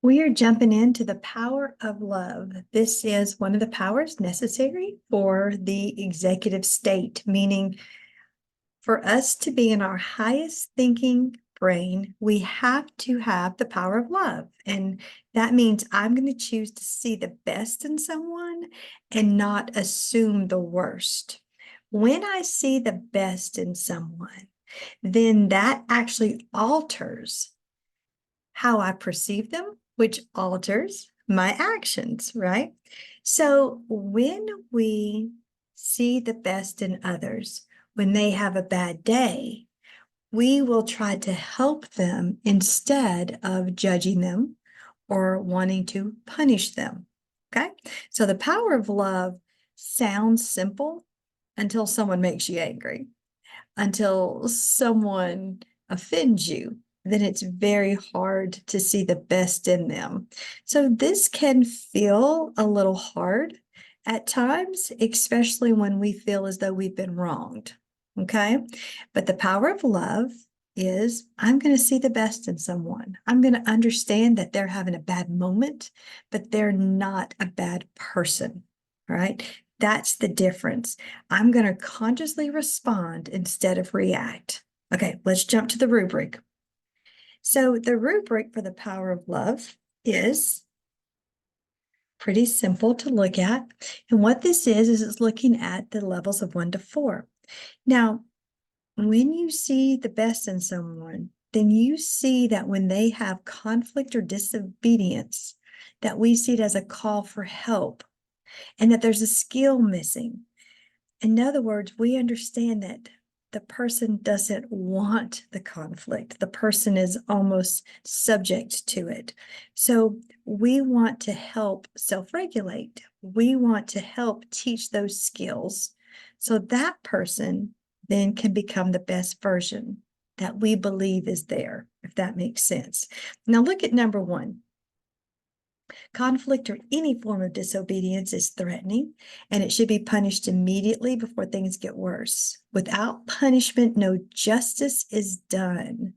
We are jumping into the power of love. This is one of the powers necessary for the executive state, meaning for us to be in our highest thinking brain, we have to have the power of love. And that means I'm going to choose to see the best in someone and not assume the worst. When I see the best in someone, then that actually alters how I perceive them, which alters my actions, right? So when we see the best in others, when they have a bad day, we will try to help them instead of judging them or wanting to punish them. Okay. So the power of love sounds simple until someone makes you angry, until someone offends you, then it's very hard to see the best in them. So this can feel a little hard at times, especially when we feel as though we've been wronged. Okay. But the power of love is I'm going to see the best in someone. I'm going to understand that they're having a bad moment, but they're not a bad person. All right. That's the difference. I'm going to consciously respond instead of react. Okay, let's jump to the rubric. So the rubric for the power of love is pretty simple to look at. And what this is it's looking at the levels of 1 to 4. Now, when you see the best in someone, then you see that when they have conflict or disobedience, that we see it as a call for help and that there's a skill missing. In other words, we understand that the person doesn't want the conflict. The person is almost subject to it. So we want to help self-regulate. We want to help teach those skills so that person then can become the best version that we believe is there, if that makes sense. Now look at number 1. Conflict or any form of disobedience is threatening, and it should be punished immediately before things get worse. Without punishment, no justice is done.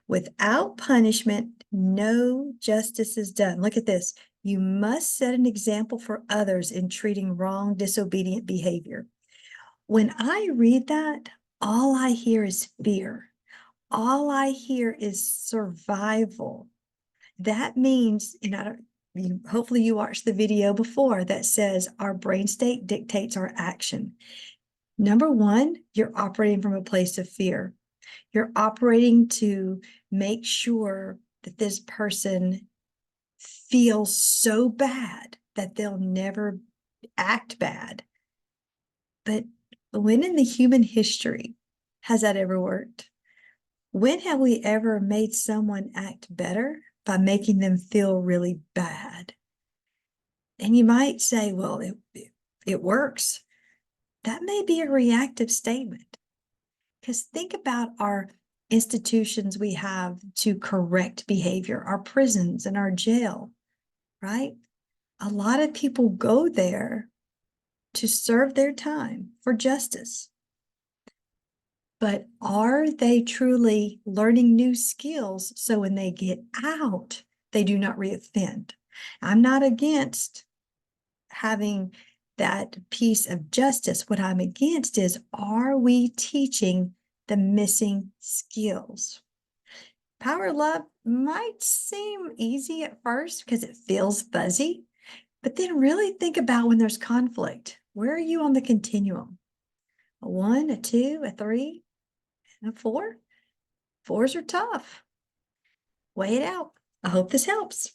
Without punishment, no justice is done. Look at this. You must set an example for others in treating wrong, disobedient behavior. When I read that, all I hear is fear. All I hear is survival. That means, hopefully you watched the video before that says our brain state dictates our action. Number 1, you're operating from a place of fear. You're operating to make sure that this person feels so bad that they'll never act bad. But when in the human history has that ever worked? When have we ever made someone act better? By making them feel really bad. And you might say, well, it works. That may be a reactive statement. Because think about our institutions we have to correct behavior, our prisons and our jail, right? A lot of people go there to serve their time for justice. But are they truly learning new skills so when they get out, they do not reoffend? I'm not against having that piece of justice. What I'm against is, are we teaching the missing skills? Power of love might seem easy at first because it feels fuzzy, but then really think about when there's conflict. Where are you on the continuum? A 1, a 2, a 3, and a 4? 4s are tough. Weigh it out. I hope this helps.